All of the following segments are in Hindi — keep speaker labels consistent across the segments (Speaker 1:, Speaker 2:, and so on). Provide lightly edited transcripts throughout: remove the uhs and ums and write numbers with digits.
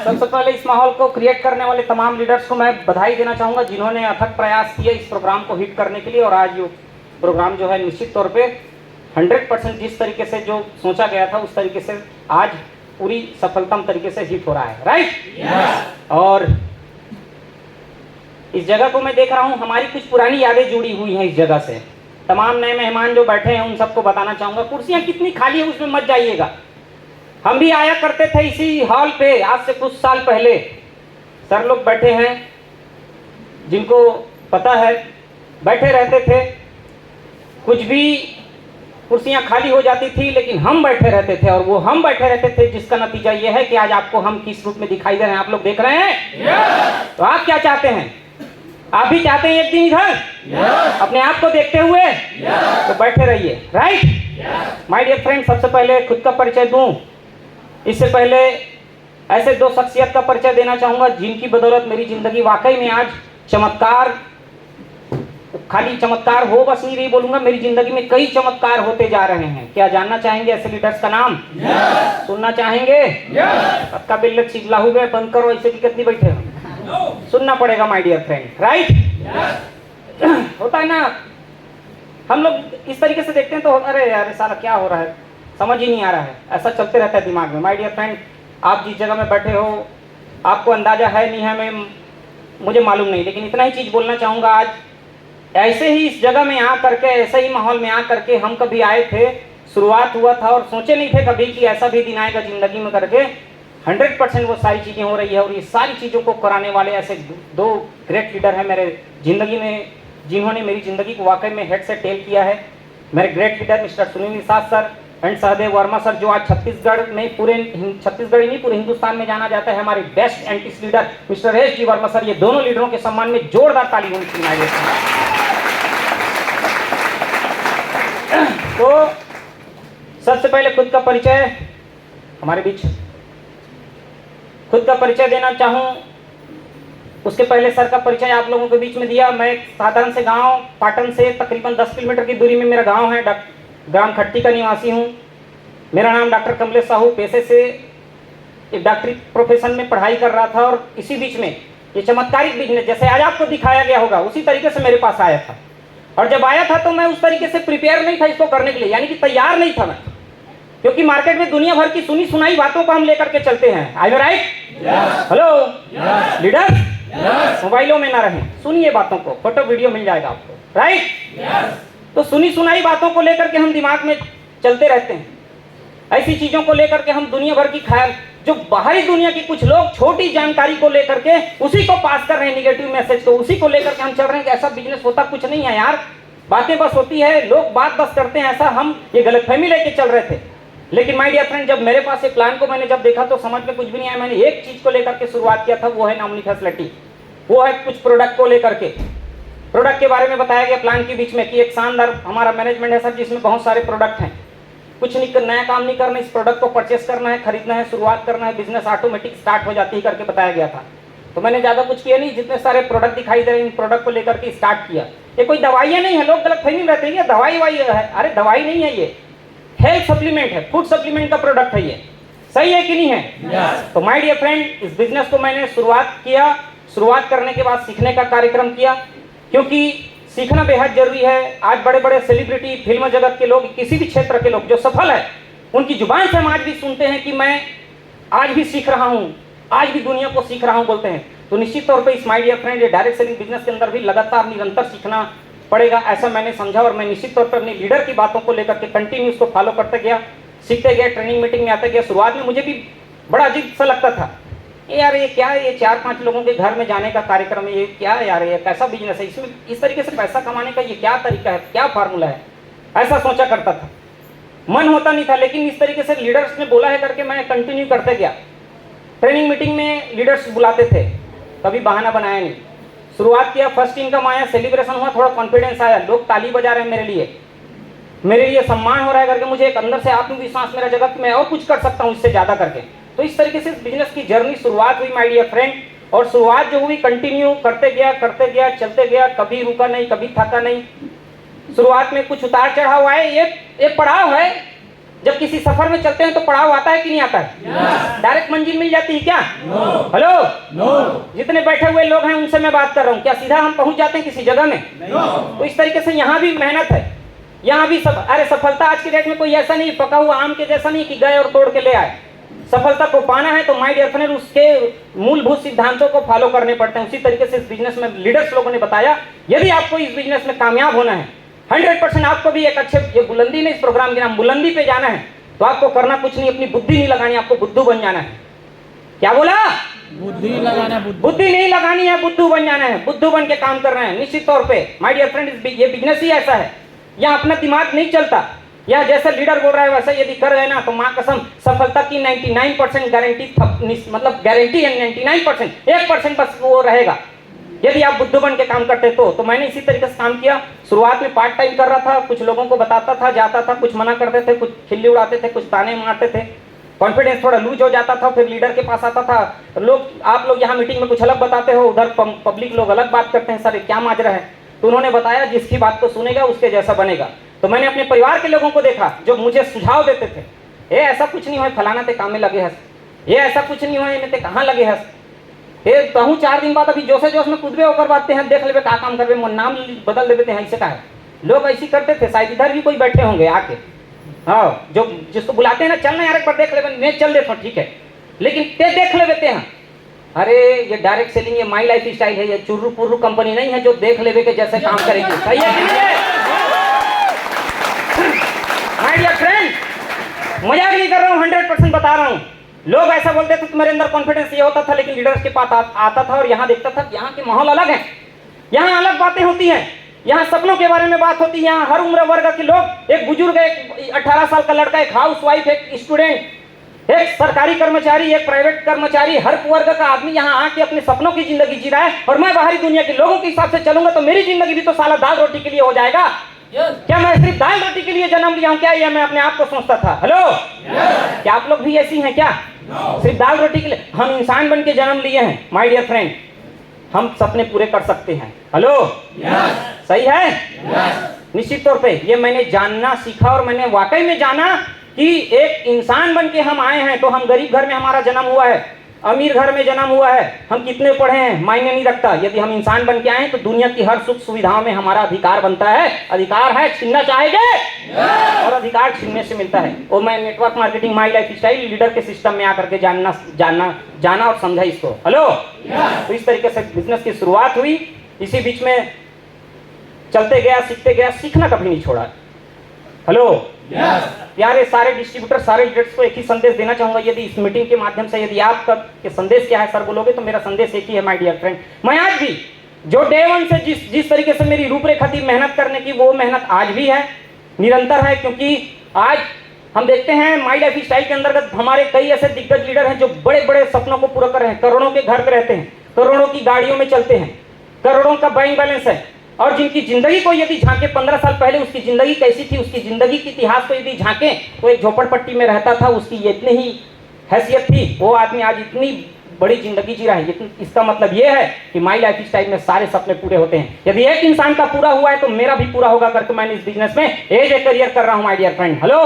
Speaker 1: सबसे पहले इस माहौल को क्रिएट करने वाले तमाम लीडर्स को मैं बधाई देना चाहूँगा, जिन्होंने अथक प्रयास किए इस प्रोग्राम को हिट करने के लिए। और आज ये प्रोग्राम जो है निश्चित तौर पे 100% जिस तरीके से जो सोचा गया था उस तरीके से आज पूरी सफलतम तरीके से हिट हो रहा है, राइट। और इस जगह को मैं देख रहा हूँ, हमारी कुछ पुरानी यादें जुड़ी हुई हैं इस जगह से। तमाम नए मेहमान जो बैठे हैं उन सबको बताना चाहूँगा, कुर्सियाँ कितनी खाली है उसमें मत जाइएगा। हम भी आया करते थे इसी हॉल पे आज से कुछ साल पहले। सर लोग बैठे हैं, जिनको पता है, बैठे रहते थे, कुछ भी कुर्सियां खाली हो जाती थी लेकिन हम बैठे रहते थे। और वो हम बैठे रहते थे जिसका नतीजा ये है कि आज आपको हम किस रूप में दिखाई दे रहे हैं, आप लोग देख रहे हैं। तो आप क्या चाहते हैं? आप भी चाहते हैं एक दिन इधर अपने आप को देखते हुए? तो बैठे रहिए, राइट। माय डियर फ्रेंड, सबसे पहले खुद का परिचय दूं, इससे पहले ऐसे दो शख्सियत का परिचय देना चाहूँगा जिनकी बदौलत मेरी ज़िंदगी वाकई में आज चमत्कार, खाली चमत्कार हो बस नहीं रही, बोलूँगा मेरी ज़िंदगी में कई चमत्कार होते जा रहे हैं। क्या जानना चाहेंगे ऐसे लीडर्स का नाम? सुनना चाहेंगे? सबका बिल्ल चिल्ला हुए बंद करो, ऐसे की कितनी बैठे हो, सुनना पड़ेगा माय डियर फ्रेंड, राइट। होता है ना, हम लोग इस तरीके से देखते हैं तो अरे यार साला क्या हो रहा है, समझ ही नहीं आ रहा है, ऐसा चलते रहता है दिमाग में। माय डियर फ्रेंड, आप जिस जगह में बैठे हो आपको अंदाजा है नहीं है, मैं मुझे मालूम नहीं, लेकिन इतना ही चीज़ बोलना चाहूँगा। आज ऐसे ही इस जगह में आ करके, ऐसे ही माहौल में आ करके हम कभी आए थे, शुरुआत हुआ था और सोचे नहीं थे कभी कि ऐसा भी दिन आएगा ज़िंदगी में करके 100% वो सारी चीज़ें हो रही है। और ये सारी चीज़ों को कराने वाले ऐसे दो ग्रेट लीडर हैं मेरे ज़िंदगी में, जिन्होंने मेरी ज़िंदगी को वाकई में हेड से टेल किया है। मेरे great leader mister Sunil Nishad sir and Sahdev Verma sir, जो आज छत्तीसगढ़ में, पूरे छत्तीसगढ़ ही नहीं पूरे हिंदुस्तान में जाना जाता है। हमारे बेस्ट एंटीस leader mister S G Verma sir, ये दोनों लीडरों के सम्मान में जोरदार ताली होनी चाहिए। तो सबसे पहले खुद का परिचय, हमारे बीच खुद का परिचय देना चाहूँ, उसके पहले सर का परिचय आप लोगों के बीच में दिया। मैं एक साधारण से गांव पाटन से तकरीबन 10 किलोमीटर की दूरी में मेरा गांव है, ग्राम खट्टी का निवासी हूँ। मेरा नाम डॉक्टर कमलेश साहू, पेशे से एक डॉक्टरी प्रोफेशन में पढ़ाई कर रहा था और इसी बीच में ये चमत्कारिक बिजनेस जैसे आज आपको दिखाया गया होगा उसी तरीके से मेरे पास आया था। और जब आया था तो मैं उस तरीके से प्रिपेयर नहीं था इसको करने के लिए, यानी कि तैयार नहीं था मैं, क्योंकि मार्केट में दुनिया भर की सुनी सुनाई बातों को हम लेकर के चलते हैं। I am right? Hello leader, मोबाइलों में ना रहें, सुनिए बातों को, फोटो वीडियो मिल जाएगा आपको, राइट। तो सुनी सुनाई बातों को लेकर के हम दिमाग में चलते रहते हैं, ऐसी चीजों को लेकर के हम दुनिया भर की ख्याल, जो बाहरी दुनिया की कुछ लोग छोटी जानकारी को लेकर के उसी को पास कर रहे हैं, निगेटिव मैसेज को, उसी को लेकर के हम चल रहे हैं कि ऐसा बिजनेस होता कुछ नहीं है यार, बातें बस होती है, लोग बात बस करते हैं, ऐसा हम ये गलतफहमी लेके चल रहे थे। लेकिन माय डियर फ्रेंड, जब मेरे पास एक प्लान को मैंने जब देखा तो समझ में कुछ भी नहीं आया। मैंने एक चीज को लेकर के शुरुआत किया था, वो है नॉमिनी फैसिलिटी, वो है कुछ प्रोडक्ट को लेकर के, प्रोडक्ट के बारे में बताया गया प्लान के बीच में कि एक शानदार हमारा मैनेजमेंट है सर, जिसमें बहुत सारे प्रोडक्ट हैं, कुछ नहीं नया काम नहीं करना, इस प्रोडक्ट को परचेस करना है, खरीदना है, शुरुआत करना है, बिजनेस ऑटोमेटिक स्टार्ट हो जाती है करके बताया गया था। तो मैंने ज़्यादा कुछ किया नहीं, जितने सारे प्रोडक्ट दिखाई दे रहे हैं इन प्रोडक्ट को लेकर के स्टार्ट किया। ये कोई दवाइयाँ नहीं है, लोग गलतफहमी में रहते हैं दवाई वाई है, अरे दवाई नहीं है, ये हेल्थ सप्लीमेंट है, फूड सप्लीमेंट का प्रोडक्ट है ये, सही है कि नहीं है? तो माय डियर फ्रेंड, इस बिजनेस को मैंने शुरुआत किया, शुरुआत करने के बाद सीखने का कार्यक्रम किया, क्योंकि सीखना बेहद जरूरी है। आज बड़े बड़े सेलिब्रिटी, फिल्म जगत के लोग, किसी भी क्षेत्र के लोग जो सफल है, उनकी जुबान से हम आज भी सुनते हैं कि मैं आज भी सीख रहा हूँ, आज भी दुनिया को सीख रहा हूँ बोलते हैं। तो निश्चित तौर पे इस माय डियर फ्रेंड, ये डायरेक्ट सेलिंग बिजनेस के अंदर भी लगातार निरंतर सीखना पड़ेगा, ऐसा मैंने समझा। और मैं निश्चित तौर पर अपने लीडर की बातों को लेकर के कंटिन्यू उसको फॉलो करते गया, सीखते गया, ट्रेनिंग मीटिंग में आते गया। शुरुआत में मुझे भी बड़ा अजीब सा लगता था, यार ये क्या है, ये 4-5 लोगों के घर में जाने का कार्यक्रम है, ये क्या है यार, ये कैसा बिजनेस है, इसमें इस तरीके से पैसा कमाने का ये क्या तरीका है, क्या फार्मूला है, ऐसा सोचा करता था, मन होता नहीं था। लेकिन इस तरीके से लीडर्स ने बोला है करके मैं कंटिन्यू करते गया। ट्रेनिंग मीटिंग में लीडर्स बुलाते थे, कभी बहाना बनाया नहीं, शुरुआत किया, फर्स्ट इनकम आया, सेलिब्रेशन हुआ, थोड़ा कॉन्फिडेंस आया, लोग ताली बजा रहे हैं मेरे लिए सम्मान हो रहा है करके, मुझे एक अंदर से आत्मविश्वास मेरा जगह कि मैं और कुछ कर सकता हूँ इससे ज़्यादा करके। तो इस तरीके से बिजनेस की जर्नी शुरुआत हुई माय डियर फ्रेंड, और शुरुआत जो हुई कंटिन्यू करते गया, चलते गया, कभी रुका नहीं, कभी थका नहीं। शुरुआत में कुछ उतार चढ़ाव आए, ये पड़ाव है, जब किसी सफर में चलते हैं तो पड़ाव आता है कि नहीं आता है? डायरेक्ट मंजिल मिल जाती है क्या? हेलो, जितने बैठे हुए लोग हैं उनसे मैं बात कर रहा हूँ, क्या सीधा हम पहुंच जाते हैं किसी जगह में? तो इस तरीके से यहाँ भी मेहनत है, यहाँ भी सब। अरे सफलता आज की डेट में कोई ऐसा नहीं पका हुआ आम के जैसा नहीं कि गए और तोड़ के ले आए। सफलता को पाना है तो माय डियर फ्रेंड उसके मूलभूत सिद्धांतों को फॉलो करने पड़ते हैं। उसी तरीके से इस बिजनेस में लीडर्स लोगों ने बताया, यदि आपको इस बिजनेस में कामयाब होना है, 100% आपको भी एक अच्छे, ये बुलंदी में इस प्रोग्राम के नाम बुलंदी पे जाना है, तो आपको करना कुछ नहीं, अपनी बुद्धि नहीं लगानी, आपको बुद्धू बन जाना है। क्या बोला? बुद्धि लगाना, बुद्धि नहीं लगानी है, बुद्धू बन जाना है। बुद्धू बन के काम करना है निश्चित तौर पे। माय डियर फ्रेंड, ये बिजनेस ही ऐसा है, यहाँ अपना दिमाग नहीं चलता। या जैसा लीडर बोल रहा है वैसा यदि कर गए ना तो माँ कसम सफलता की 99% गारंटी, मतलब गारंटी है 99%, 1% बस वो रहेगा यदि आप बुद्धू बन के काम करते तो मैंने इसी तरीके से काम किया। शुरुआत में पार्ट टाइम कर रहा था, कुछ लोगों को बताता था, जाता था, कुछ मना करते थे, कुछ खिल्ली उड़ाते थे, कुछ ताने मारते थे, कॉन्फिडेंस थोड़ा लूज हो जाता था। फिर लीडर के पास आता था, आप लोग यहाँ मीटिंग में कुछ अलग बताते हो, उधर पब्लिक लोग अलग बात करते हैं, सर क्या माजरा है? तो उन्होंने बताया जिसकी बात को सुनेगा उसके जैसा बनेगा। तो मैंने अपने परिवार के लोगों को देखा जो मुझे सुझाव देते थे, ये ऐसा कुछ नहीं हो फलाना ते काम में लगे हंस, ये ऐसा कुछ नहीं हो ते कहाँ लगे हंस, ये कहूँ 4 दिन बाद अभी जोश में कूदबे होकर बातें हैं, देख लेबे क्या काम करबे, नाम बदल देते हैं, ऐसे का है। लोग ऐसी करते थे, शायद इधर भी कोई बैठे होंगे आके, हाँ, जो जिसको बुलाते हैं ना, चल ना यार एक बार देख लेबे, मैं चल देता ठीक है, लेकिन ते देख लेते हैं। अरे ये डायरेक्ट सेलिंग, ये माई लाइफ स्टाइल है, ये चुर्रू पुर्रू कंपनी नहीं है जो देख लेवे के जैसे काम करेगी। सही है कि नहीं है? माय डियर फ्रेंड, मजाक नहीं कर रहा हूँ, 100% बता रहा हूँ। लोग ऐसा बोलते थे कि मेरे अंदर कॉन्फिडेंस ये होता था, लेकिन लीडर्स के पास आता था और यहाँ देखता था कि यहाँ के माहौल अलग है, यहाँ अलग बातें होती हैं, यहाँ सपनों के बारे में बात होती है, यहाँ हर उम्र वर्ग के लोग, एक बुजुर्ग, एक 18 साल का लड़का, एक हाउस वाइफ, एक स्टूडेंट, एक सरकारी कर्मचारी, एक प्राइवेट कर्मचारी, हर वर्ग का आदमी यहाँ आके अपने सपनों की जिंदगी जी रहा है। और मैं बाहरी दुनिया के लोगों के हिसाब से चलूंगा तो मेरी जिंदगी भी तो साला दाल रोटी के लिए हो जाएगा। क्या मैं सिर्फ दाल रोटी के लिए जन्म लिया हूँ क्या? ये मैं अपने आप को सोचता था। हेलो, क्या आप लोग भी ऐसी हैं क्या? सिर्फ दाल रोटी के लिए? हम इंसान बन के जन्म लिए हैं माय डियर फ्रेंड, हम सपने पूरे कर सकते हैं। हेलो, सही है? निश्चित तौर पे ये मैंने जानना सीखा और मैंने वाकई में जाना कि एक इंसान बन के हम आए हैं। तो हम गरीब घर में हमारा जन्म हुआ है, अमीर घर में जन्म हुआ है, हम कितने पढ़े हैं मायने नहीं रखता। यदि हम इंसान बन के आए तो दुनिया की हर सुख सुविधाओं में हमारा अधिकार बनता है। अधिकार है, छीनना चाहेंगे और अधिकार छीनने से मिलता है। और मैं network marketing my life style leader के सिस्टम में आकर के जाना और समझा इसको। हेलो, तो इस तरीके से बिजनेस की शुरुआत हुई। इसी बीच में चलते गया, सीखते गया, सीखना कभी नहीं छोड़ा। हेलो, प्यारे सारे डिस्ट्रीब्यूटर, सारे लीडर्स को एक ही संदेश देना चाहूंगा। यदि इस मीटिंग के माध्यम से यदि आप के संदेश क्या है सर बोलोगे तो मेरा संदेश एक ही है माय डियर फ्रेंड। मैं आज भी जो डे वन से जिस तरीके से मेरी रूपरेखा थी मेहनत करने की, वो मेहनत आज भी है, निरंतर है। क्योंकि आज हम देखते हैं माई लाइफ स्टाइल के अंतर्गत हमारे कई ऐसे दिग्गज लीडर हैं जो बड़े बड़े सपनों को पूरा कर रहे हैं, करोड़ों के घर पे रहते हैं, करोड़ों की गाड़ियों में चलते हैं, करोड़ों का बैंक बैलेंस है, और जिनकी जिंदगी को यदि झांके 15 साल पहले उसकी जिंदगी कैसी थी, उसकी जिंदगी के इतिहास को यदि झांके तो एक झोपड़पट्टी में रहता था, उसकी इतनी ही हैसियत थी, वो आदमी आज इतनी बड़ी जिंदगी जी रहा है। इसका मतलब ये है कि माई लाइफ स्टाइल में सारे सपने पूरे होते हैं। यदि एक इंसान का पूरा हुआ है तो मेरा भी पूरा होगा करके मैंने इस बिजनेस में एज ए करियर कर रहा हूं माय डियर फ्रेंड। हेलो,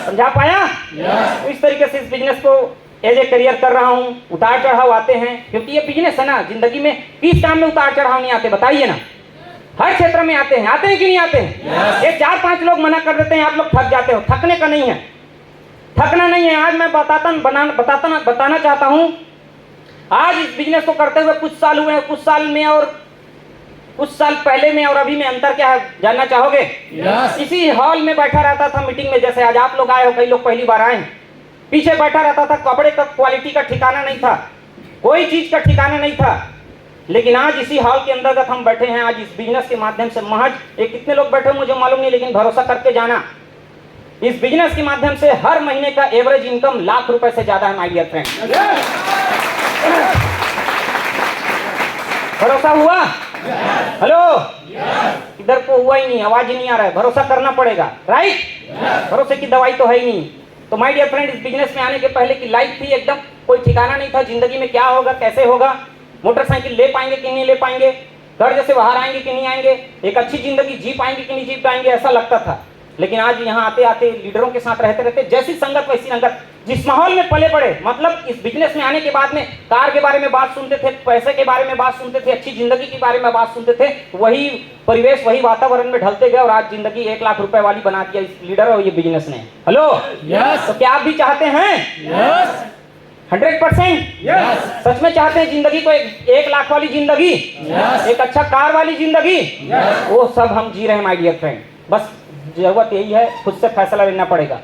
Speaker 1: समझा पाया? तो इस तरीके से इस बिजनेस को एज ए करियर कर रहा हूं। उतार चढ़ाव आते हैं क्योंकि ये बिजनेस है ना, जिंदगी में किस काम में उतार चढ़ाव नहीं आते बताइए ना? हर क्षेत्र में आते हैं कि नहीं आते हैं? ये 4-5 लोग मना कर देते हैं, आप लोग थक जाते हो। थकने का नहीं है, थकना नहीं है। आज मैं बताना चाहता हूं, आज इस बिजनेस को करते हुए कुछ साल हुए हैं, कुछ साल में और कुछ साल पहले में और अभी में अंतर क्या है जानना चाहोगे? इसी हॉल में बैठा रहता था मीटिंग में, जैसे आज आप लोग आए हो, कई लोग पहली बार आए। पीछे बैठा रहता था, कपड़े का क्वालिटी का ठिकाना नहीं था, कोई चीज का ठिकाना नहीं था। लेकिन आज इसी हॉल के अंतर्गत हम बैठे हैं। आज इस बिजनेस के माध्यम से महज एक कितने लोग बैठे मुझे मालूम नहीं, लेकिन भरोसा करके जाना, इस बिजनेस के माध्यम से हर महीने का एवरेज इनकम लाख रुपए से ज्यादा है माय डियर फ्रेंड। भरोसा हुआ? हेलो, इधर को हुआ ही नहीं, आवाज ही नहीं आ रहा है। भरोसा करना पड़ेगा, राइट? भरोसे की दवाई तो है ही नहीं। तो माय डियर फ्रेंड, इस बिजनेस में आने के पहले की लाइफ थी एकदम कोई ठिकाना नहीं था, जिंदगी में क्या होगा कैसे होगा, मोटरसाइकिल ले पाएंगे कि नहीं ले पाएंगे, कर्ज से बाहर आएंगे कि नहीं आएंगे, एक अच्छी जिंदगी जी पाएंगे कि नहीं जी पाएंगे, ऐसा लगता था। लेकिन आज यहाँ आते आते लीडरों के साथ रहते रहते जैसी संगत वैसी रंगत, जिस माहौल में पले पड़े, मतलब इस बिजनेस में आने के बाद में कार के बारे में बात सुनते थे, पैसे के बारे में बात सुनते थे, अच्छी जिंदगी के बारे में बात सुनते थे, वही परिवेश वही वातावरण में ढलते गए और आज जिंदगी 1 लाख रुपए वाली बना दिया इस लीडर और ये बिजनेस ने। हेलो,
Speaker 2: यस,
Speaker 1: तो क्या आप भी चाहते हैं?
Speaker 2: यस,
Speaker 1: 100%
Speaker 2: यस,
Speaker 1: सच में चाहते हैं जिंदगी को 1 लाख वाली जिंदगी,
Speaker 2: यस,
Speaker 1: एक अच्छा कार वाली जिंदगी,
Speaker 2: यस,
Speaker 1: वो सब हम जी रहे हैं माय डियर फ्रेंड। बस जरूरत यही है, खुद से फैसला लेना पड़ेगा।